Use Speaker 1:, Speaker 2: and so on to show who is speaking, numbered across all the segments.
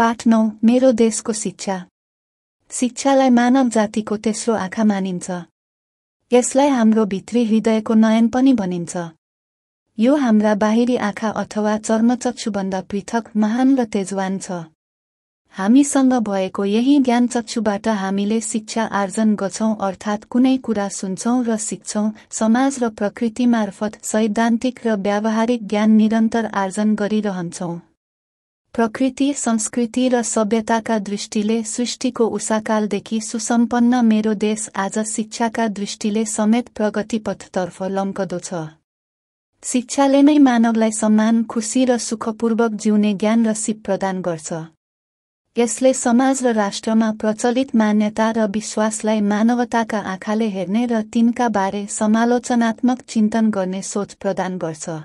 Speaker 1: पाठ 9 मेरो देशको शिक्षा। शिक्षालाई मानव जातिको तेस्रो आँखा मानिन्छ। यसलाई हाम्रो भित्री हृदयको नयन पनि भनिन्छ। यो हाम्रा बाहिरी आँखा अथवा चर्मचक्षुभन्दा पृथक, महान र तेजवान छ। हामीसँग भएको यही ज्ञान चक्षुबाट हामीले शिक्षा आर्जन गर्छौं, अर्थात् कुनै कुरा सुन्छौं र सिक्छौं। समाज र प्रकृति मार्फत सैद्धान्तिक र व्यावहारिक ज्ञान निरन्तर आर्जन गरिरहन्छौं। प्रकृति, संस्कृति र सभ्यताका दृष्टिले सृष्टिको उषाकालदेखि सुसम्पन्न मेरो देश आज शिक्षाका दृष्टिले समेत प्रगतिपथतर्फ लम्कदो छ। शिक्षाले नै मानवलाई सम्मान, खुशी र सुखपूर्वक जिउने ज्ञान र सिप प्रदान गर्छ। यसले समाज र राष्ट्रमा प्रचलित मान्यता र विश्वासलाई मानवताका आँखाले हेर्ने र तिनका बारे समालोचनात्मक चिन्तन गर्ने सोच प्रदान गर्छ।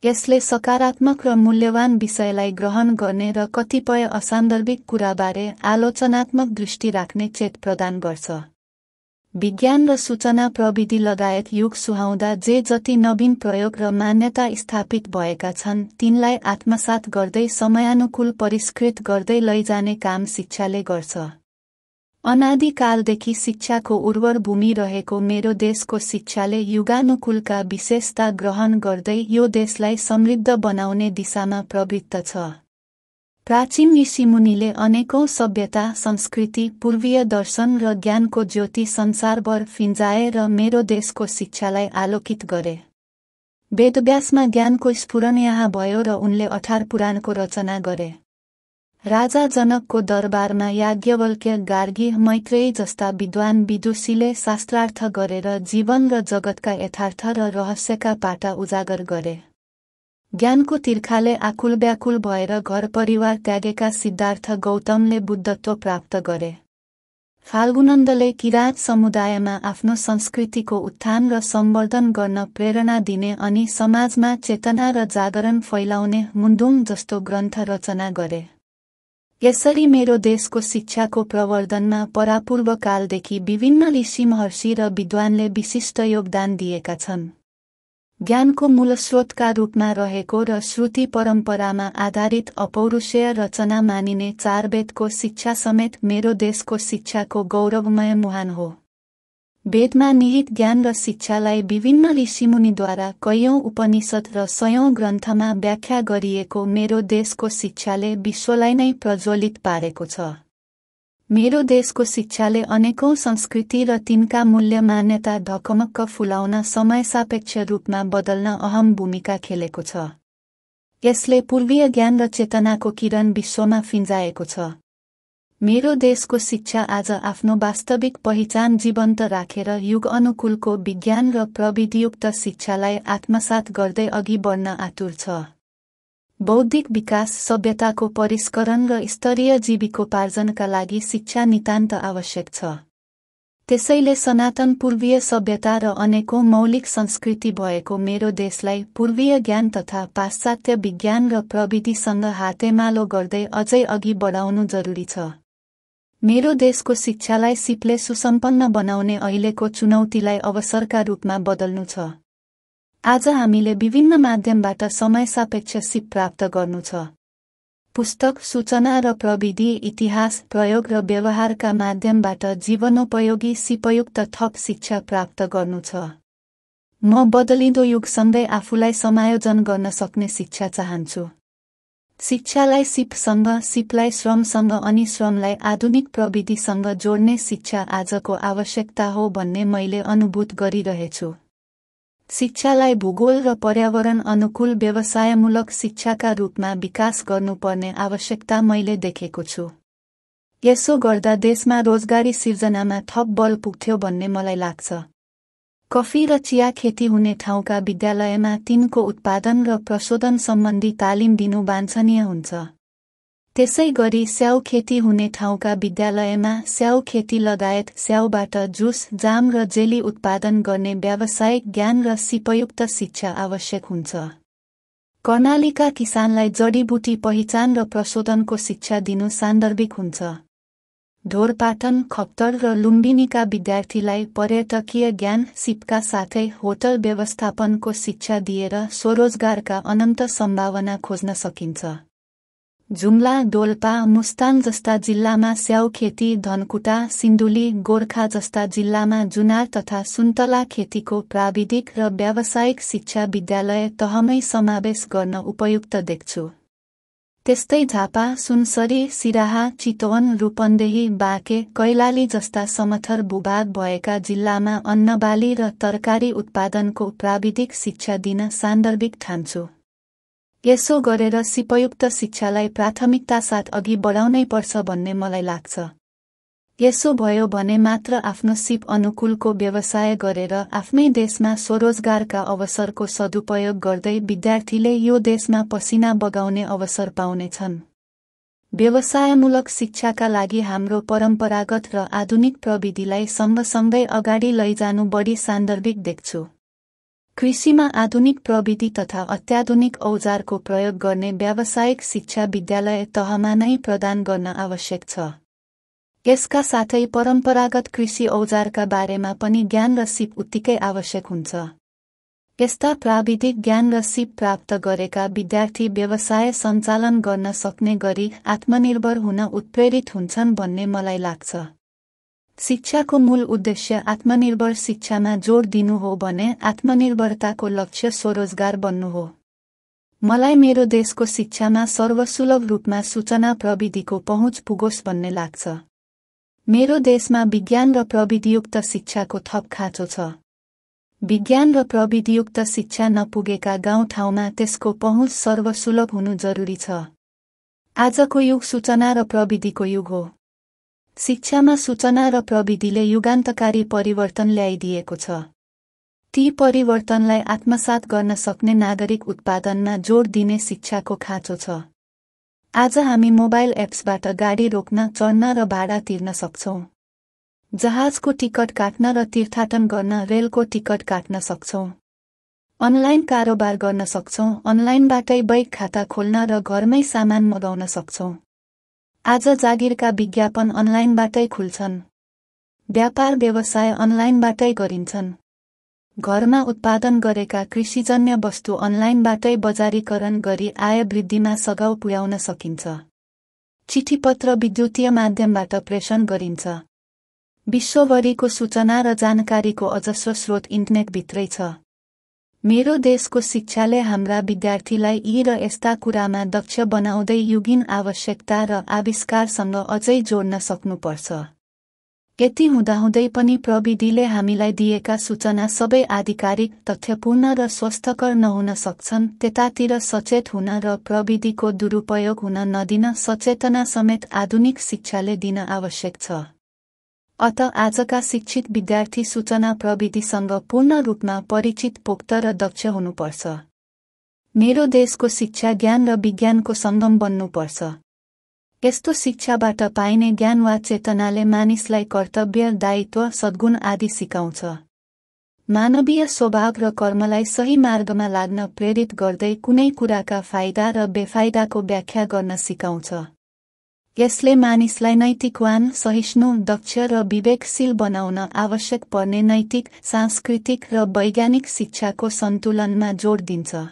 Speaker 1: यसले सकारात्मक र मूल्यवान विषयलाई ग्रहण गर्ने र कतिपय असान्दर्भिक कुराबारे आलोचनात्मक दृष्टि राख्ने चेत प्रदान गर्छ। विज्ञान र सूचना प्रविधि लगायत युग सुहाउँदा जे जति नवीन प्रयोग र मान्यता स्थापित भएका छन्, तिनलाई आत्मसात गर्दै समयानुकूल परिष्कृत गर्दै लैजाने काम शिक्षाले गर्छ। अनादिकालदेखि शिक्षाको उर्वर भूमि रहेको मेरो देशको शिक्षाले युगानुकूलका विशेषता ग्रहण गर्दै यो देशलाई समृद्ध बनाउने दिशामा प्रवृत्त छ। प्राचीन ऋषिमुनिले अनेकौं सभ्यता, संस्कृति, पूर्वीय दर्शन र ज्ञानको ज्योति संसारभर फिंजाए र मेरो देशको शिक्षालाई आलोकित गरे। वेदव्यासमा ज्ञानको स्फुरण यहाँ भयो र उनले 18 पुराणको रचना गरे। राजा जनकको दरबारमा याज्ञवल्क्य, गार्गी, मैत्रेयी जस्ता विद्वान विदुषीले शास्त्रार्थ गरेर जीवन र जगतका यथार्थ र रहस्यका पाटा उजागर गरे। ज्ञानको तिर्खाले आकुल व्याकुल भएर घर परिवार त्यागेका सिद्धार्थ गौतमले बुद्धत्व प्राप्त गरे। फाल्गुनन्दले किराँत समुदायमा आफ्नो संस्कृतिको उत्थान र सम्वर्धन गर्न प्रेरणा दिने अनि समाजमा चेतना र जागरण फैलाउने मुन्दुङ जस्तो ग्रन्थ रचना गरे। यसरी मेरो देशको शिक्षाको प्रवर्धनमा परापूर्व कालदेखि विभिन्न ऋषि, महर्षि र विद्वानले विशिष्ट योगदान दिएका छन्। ज्ञानको मूलस्रोतका रूपमा रहेको र श्रुति परम्परामा आधारित अपौरुषेय रचना मानिने चार वेदको शिक्षा समेत मेरो देशको शिक्षाको गौरवमय मुहान हो। वेदमा निहित ज्ञान र शिक्षालाई विभिन्न ऋषिमुनिद्वारा कैयौं उपनिषद र सयौं ग्रन्थमा व्याख्या गरिएको मेरो देशको शिक्षाले विश्वलाई नै प्रज्वलित पारेको छ। मेरो देशको शिक्षाले अनेकौं संस्कृति र तिनका मूल्य मान्यता ढकमक्क फुलाउन समयसापेक्ष रूपमा बदल्न अहम भूमिका खेलेको छ। यसले पूर्वीय ज्ञान र चेतनाको किरण विश्वमा फिंजाएको छ। मेरो देशको शिक्षा आज आफ्नो वास्तविक पहिचान जीवन्त राखेर युग अनुकूलको विज्ञान र प्रविधियुक्त शिक्षालाई आत्मसात गर्दै अघि बढ्न आतुर छ। बौद्धिक विकास, सभ्यताको परिष्करण र स्तरीय जीविकोपार्जनका लागि शिक्षा नितान्त आवश्यक छ। त्यसैले सनातन पूर्वीय सभ्यता र अनेकौं मौलिक संस्कृति भएको मेरो देशलाई पूर्वीय ज्ञान तथा पाश्चात्य विज्ञान र प्रविधिसँग हातेमालो गर्दै अझै अघि बढाउनु जरुरी छ। मेरो देशको शिक्षालाई सिपले सुसम्पन्न बनाउने अहिलेको चुनौतीलाई अवसरका रूपमा बदल्नु छ। आज हामीले विभिन्न माध्यमबाट समयसापेक्ष सिप प्राप्त गर्नु छ। पुस्तक, सूचना र प्रविधि, इतिहास, प्रयोग र व्यवहारका माध्यमबाट जीवनोपयोगी सिपयुक्त थप शिक्षा प्राप्त गर्नु छ। म बदलिँदो युगसँगै आफूलाई समायोजन गर्न सक्ने शिक्षा चाहन्छु। शिक्षालाई सिपसँग, सिपलाई श्रमसँग अनि श्रमलाई आधुनिक प्रविधिसँग जोड्ने शिक्षा आजको आवश्यकता हो भन्ने मैले अनुभूत गरिरहेछु। शिक्षालाई भूगोल र पर्यावरण अनुकूल व्यवसायमूलक शिक्षाका रूपमा विकास गर्नुपर्ने आवश्यकता मैले देखेको छु। यसो गर्दा देशमा रोजगारी सिर्जनामा थप बल पुग्थ्यो भन्ने मलाई लाग्छ। कफी र चिया खेती हुने ठाउँका विद्यालयमा तिनको उत्पादन र प्रशोधन सम्बन्धी तालिम दिनु वाञ्छनीय हुन्छ। त्यसै गरी स्याउ खेती हुने ठाउँका विद्यालयमा स्याउ खेती लगायत स्याउबाट जुस, जाम र जेली उत्पादन गर्ने व्यावसायिक ज्ञान र सिपयुक्त शिक्षा आवश्यक हुन्छ। कर्णालीका किसानलाई जडीबुटी पहिचान र प्रशोधनको शिक्षा दिनु सान्दर्भिक हुन्छ। ढोरपाटन, खप्तर र लुम्बिनीका विद्यार्थीलाई पर्यटकीय ज्ञान, सिपका साथै होटल व्यवस्थापनको शिक्षा दिएर स्वरोजगारका अनन्त सम्भावना खोज्न सकिन्छ। जुम्ला, डोल्पा, मुस्ताङ जस्ता जिल्लामा स्याउ खेती, धनकुटा, सिन्धुली, गोर्खा जस्ता जिल्लामा जुनार तथा सुन्तला खेतीको प्राविधिक र व्यावसायिक शिक्षा विद्यालय तहमै समावेश गर्न उपयुक्त देख्छु। त्यस्तै झापा, सुनसरी, सिराहा, चितवन, रूपन्देही, बाँके, कैलाली जस्ता समथर भूभाग भएका जिल्लामा अन्नबाली र तरकारी उत्पादनको प्राविधिक शिक्षा दिन सान्दर्भिक ठान्छु। यसो गरेर सिपयुक्त शिक्षालाई प्राथमिकता साथ अघि बढाउनै पर्छ भन्ने मलाई लाग्छ। यसो भयो भने मात्र आफ्नो सिप अनुकूलको व्यवसाय गरेर आफ्नै देशमा स्वरोजगारका अवसरको सदुपयोग गर्दै विद्यार्थीले यो देशमा पसिना बगाउने अवसर पाउनेछन्। व्यवसायमूलक शिक्षाका लागि हाम्रो परम्परागत र आधुनिक प्रविधिलाई सँगसँगै अगाडि लैजानु बढी सान्दर्भिक देख्छु। कृषिमा आधुनिक प्रविधि तथा अत्याधुनिक औजारको प्रयोग गर्ने व्यावसायिक शिक्षा विद्यालय तहमा नै प्रदान गर्न आवश्यक छ। यसका साथै परम्परागत कृषि औजारका बारेमा पनि ज्ञान र सिप उत्तिकै आवश्यक हुन्छ। यस्ता प्राविधिक ज्ञान र सिप प्राप्त गरेका विद्यार्थी व्यवसाय सञ्चालन गर्न सक्ने गरी आत्मनिर्भर हुन उत्प्रेरित हुन्छन् भन्ने मलाई लाग्छ। शिक्षाको मूल उद्देश्य आत्मनिर्भर शिक्षामा जोड दिनु हो भने आत्मनिर्भरताको लक्ष्य स्वरोजगार बन्नु हो। मलाई मेरो देशको शिक्षामा सर्वसुलभ रूपमा सूचना प्रविधिको पहुँच पुगोस् भन्ने लाग्छ। मेरो देशमा विज्ञान र प्रविधियुक्त शिक्षाको थप खाँचो छ। विज्ञान र प्रविधियुक्त शिक्षा नपुगेका गाउँठाउँमा त्यसको पहुँच सर्वसुलभ हुनु जरुरी छ। आजको युग सूचना र प्रविधिको युग हो। शिक्षामा सूचना र प्रविधिले युगान्तकारी परिवर्तन ल्याइदिएको छ। ती परिवर्तनलाई आत्मसात गर्न सक्ने नागरिक उत्पादनमा जोड दिने शिक्षाको खाँचो छ। आज हामी मोबाइल एप्सबाट गाडी रोक्न, चढ्न र भाडा तिर्न सक्छौं। जहाजको टिकट काट्न र तीर्थाटन गर्न रेलको टिकट काट्न सक्छौं। अनलाइन कारोबार गर्न सक्छौं। अनलाइनबाटै बैंक खाता खोल्न र घरमै सामान मगाउन सक्छौं। आज जागिरका विज्ञापन अनलाइनबाटै खुल्छन्। व्यापार व्यवसाय अनलाइनबाटै गरिन्छन्। घरमा उत्पादन गरेका कृषिजन्य वस्तु अनलाइनबाटै बजारीकरण गरी आय वृद्धिमा सघाउ पुर्याउन सकिन्छ। चिठीपत्र विद्युतीय माध्यमबाट प्रेषण गरिन्छ। विश्वभरिको सूचना र जानकारीको अजस्र स्रोत इन्टरनेटभित्रै छ। मेरो देशको शिक्षाले हाम्रा विद्यार्थीलाई यी र यस्ता कुरामा दक्ष बनाउँदै युगीन आवश्यकता र आविष्कारसँग अझै जोड्न सक्नुपर्छ। यति हुँदाहुँदै पनि प्रविधिले हामीलाई दिएका सूचना सबै आधिकारिक, तथ्यपूर्ण र स्वस्थकर नहुन सक्छन्। त्यतातिर सचेत हुन र प्रविधिको दुरुपयोग हुन नदिन सचेतना समेत आधुनिक शिक्षाले दिन आवश्यक छ। अत आजका शिक्षित विद्यार्थी सूचना प्रविधिसँग पूर्ण रूपमा परिचित, पोख्त र दक्ष हुनुपर्छ। मेरो देशको शिक्षा ज्ञान र विज्ञानको सङ्गम बन्नुपर्छ। यस्तो शिक्षाबाट पाइने ज्ञान वा चेतनाले मानिसलाई कर्तव्य, दायित्व, सद्गुण आदि सिकाउँछ। मानवीय स्वभाव र कर्मलाई सही मार्गमा लाग्न प्रेरित गर्दै कुनै कुराका फाइदा र बेफाइदाको व्याख्या गर्न सिकाउँछ। यसले मानिसलाई नैतिकवान, सहिष्णु, दक्ष र विवेकशील बनाउन आवश्यक पर्ने नैतिक, सांस्कृतिक र वैज्ञानिक शिक्षाको सन्तुलनमा जोड दिन्छ।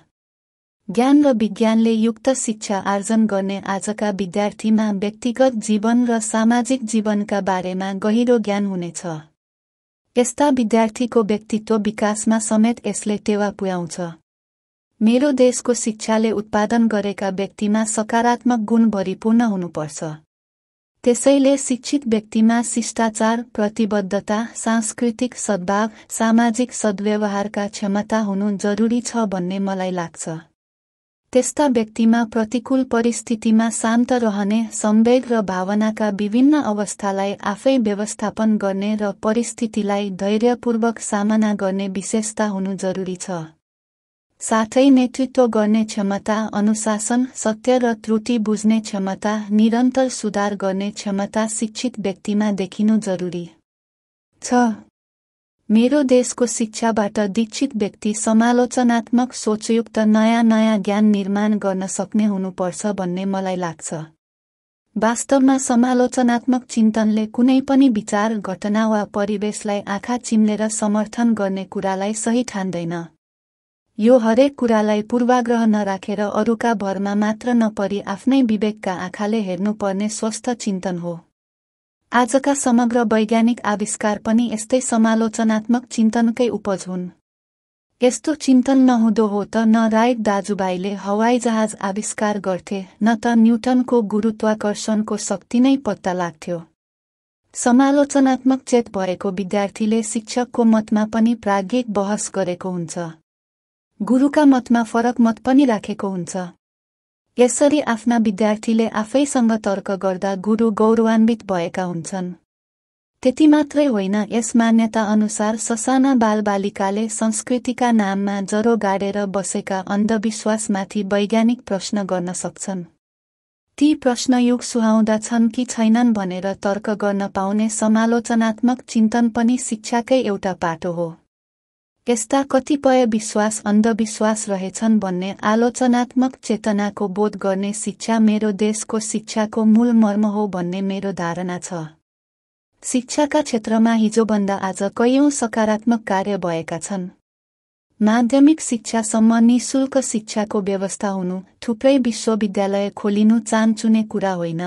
Speaker 1: ज्ञान र विज्ञानले युक्त शिक्षा आर्जन गर्ने आजका विद्यार्थीमा व्यक्तिगत जीवन र सामाजिक जीवनका बारेमा गहिरो ज्ञान हुनेछ। यस्ता विद्यार्थीको व्यक्तित्व विकासमा समेत यसले टेवा पुर्याउँछ। मेरो देशको शिक्षाले उत्पादन गरेका व्यक्तिमा सकारात्मक गुण भरिपूर्ण हुनुपर्छ। त्यसैले शिक्षित व्यक्तिमा शिष्टाचार, प्रतिबद्धता, सांस्कृतिक सद्भाव, सामाजिक सद्व्यवहारका क्षमता हुनु जरुरी छ भन्ने मलाई लाग्छ। त्यस्ता व्यक्तिमा प्रतिकूल परिस्थितिमा शान्त रहने, संवेग र भावनाका विभिन्न अवस्थालाई आफै व्यवस्थापन गर्ने र परिस्थितिलाई धैर्यपूर्वक सामना गर्ने विशेषता हुनु जरुरी छ। साथै नेतृत्व गर्ने क्षमता, अनुशासन, सत्य र त्रुटि बुझ्ने क्षमता, निरन्तर सुधार गर्ने क्षमता शिक्षित व्यक्तिमा देखिनु जरुरी छ। मेरो देशको शिक्षाबाट दीक्षित व्यक्ति समालोचनात्मक सोचयुक्त नयाँ ज्ञान निर्माण गर्न सक्ने हुनुपर्छ भन्ने मलाई लाग्छ। वास्तवमा समालोचनात्मक चिन्तनले कुनै पनि विचार, घटना वा परिवेशलाई आँखा चिम्लेर समर्थन गर्ने कुरालाई सही ठान्दैन। यो हरेक कुरालाई पूर्वाग्रह नराखेर अरूका भरमा मात्र नपरी आफ्नै विवेकका आँखाले हेर्नुपर्ने स्वस्थ चिन्तन हो। आजका समग्र वैज्ञानिक आविष्कार पनि यस्तै समालोचनात्मक चिन्तनकै उपज हुन्। यस्तो चिन्तन नहुँदो हो त न राइट दाजुभाइले हवाईजहाज आविष्कार गर्थे, न त न्युटनको गुरुत्वाकर्षणको शक्ति नै पत्ता लाग्थ्यो। समालोचनात्मक चेत भएको विद्यार्थीले शिक्षकको मतमा पनि प्राज्ञिक बहस गरेको हुन्छ। गुरुका मतमा फरक मत पनि राखेको हुन्छ। यसरी आफ्ना विद्यार्थीले आफैसँग तर्क गर्दा गुरु गौरवान्वित भएका हुन्छन्। त्यति मात्रै होइन, यस मान्यता अनुसार ससाना बालबालिकाले संस्कृतिका नाममा जरो गाडेर बसेका अन्धविश्वासमाथि वैज्ञानिक प्रश्न गर्न सक्छन्। ती प्रश्न युग सुहाउँदा छन् कि छैनन् भनेर तर्क गर्न पाउने समालोचनात्मक चिन्तन पनि शिक्षाकै एउटा पाटो हो। यस्ता कतिपय विश्वास अन्धविश्वास रहेछन् भन्ने आलोचनात्मक चेतनाको बोध गर्ने शिक्षा मेरो देशको शिक्षाको मूल मर्म हो भन्ने मेरो धारणा छ। शिक्षाका क्षेत्रमा हिजोभन्दा आज कैयौं सकारात्मक कार्य भएका छन्। माध्यमिक शिक्षासम्म निःशुल्क शिक्षाको व्यवस्था हुनु, थुप्रै विश्वविद्यालय खोलिनु चानचुने कुरा होइन।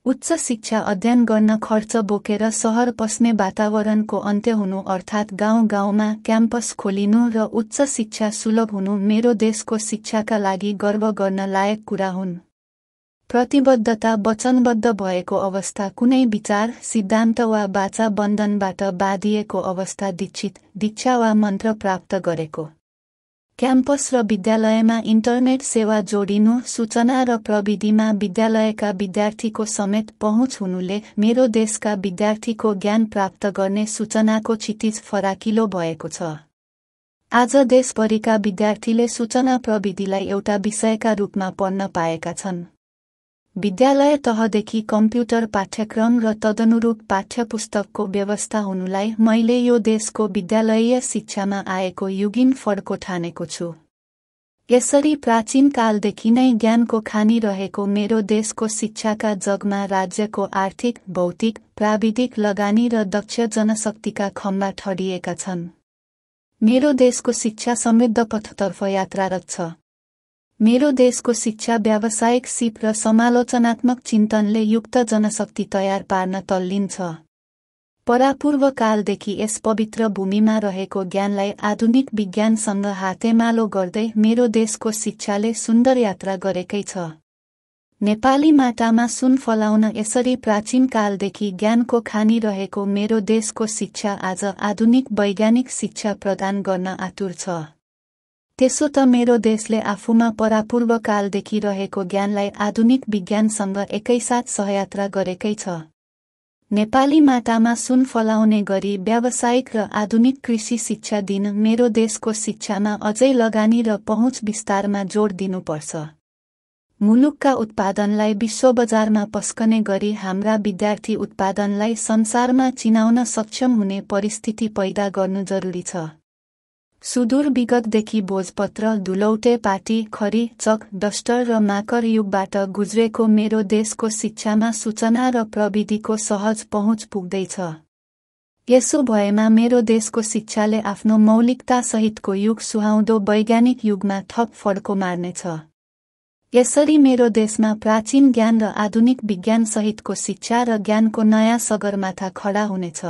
Speaker 1: उच्च शिक्षा अध्ययन गर्न खर्च बोकेर सहर पस्ने वातावरणको अन्त्य हुनु अर्थात् गाउँ-गाउँमा क्याम्पस खोलिनु र उच्च शिक्षा सुलभ हुनु मेरो देशको शिक्षाका लागि गर्व गर्न लायक कुरा हुन्। प्रतिबद्धता वचनबद्ध भएको अवस्था कुनै विचार, सिद्धान्त वा वाचा बन्धनबाट बाँधिएको अवस्था दीक्षित, दीक्षा वा मन्त्र प्राप्त गरेको। क्याम्पस र विद्यालयमा इन्टरनेट सेवा जोडिनु, सूचना र प्रविधिमा विद्यालयका विद्यार्थीको समेत पहुँच हुनुले मेरो देशका विद्यार्थीको ज्ञान प्राप्त गर्ने सूचनाको क्षितिज फराकिलो भएको छ। आज देशभरिका विद्यार्थीले सूचना प्रविधिलाई एउटा विषयका रूपमा पढ्न पाएका छन्। विद्यालय तहदेखि कम्प्युटर पाठ्यक्रम र तदनुरूप पाठ्यपुस्तकको व्यवस्था हुनुलाई मैले यो देशको विद्यालयीय शिक्षामा आएको युगीन फड्को ठानेको छु। यसरी प्राचीन कालदेखि नै ज्ञानको खानी रहेको मेरो देशको शिक्षाका जगमा राज्यको आर्थिक, भौतिक, प्राविधिक लगानी र दक्ष जनशक्तिका खम्बा ठडिएका छन्। मेरो देशको शिक्षा समृद्ध पथतर्फ यात्रारत छ। मेरो देशको शिक्षा व्यावसायिक सिप र समालोचनात्मक चिन्तनले युक्त जनशक्ति तयार पार्न तल्लीन छ। परापूर्व कालदेखि यस पवित्र भूमिमा रहेको ज्ञानलाई आधुनिक विज्ञानसँग हातेमालो गर्दै मेरो देशको शिक्षाले सुन्दर यात्रा गरेकै छ। नेपाली माटामा सुन फलाउन यसरी प्राचीन कालदेखि ज्ञानको खानी रहेको मेरो देशको शिक्षा आज आधुनिक वैज्ञानिक शिक्षा प्रदान गर्न आतुर छ। त्यसो त मेरो देशले आफूमा परापूर्व कालदेखि रहेको ज्ञानलाई आधुनिक विज्ञानसँग एकैसाथ सहयात्रा गरेकै छ। नेपाली माटामा सुन फलाउने गरी व्यावसायिक र आधुनिक कृषि शिक्षा दिन मेरो देशको शिक्षामा अझै लगानी र पहुँच विस्तारमा जोड दिनुपर्छ। मुलुकका उत्पादनलाई विश्व बजारमा पस्कने गरी हाम्रा विद्यार्थी उत्पादनलाई संसारमा चिनाउन सक्षम हुने परिस्थिति पैदा गर्नु जरुरी छ। सुदूर विगतदेखि भोजपत्र, धुलौटे पाटी, खरी, चक, डस्टर र माकर युगबाट गुज्रेको मेरो देशको शिक्षामा सूचना र प्रविधिको सहज पहुँच पुग्दैछ। यसो भएमा मेरो देशको शिक्षाले आफ्नो मौलिकता सहितको युग सुहाउँदो वैज्ञानिक युगमा थप फड्को मार्नेछ। यसरी मेरो देशमा प्राचीन ज्ञान र आधुनिक विज्ञान सहितको शिक्षा र ज्ञानको नयाँ सगरमाथा खडा हुनेछ।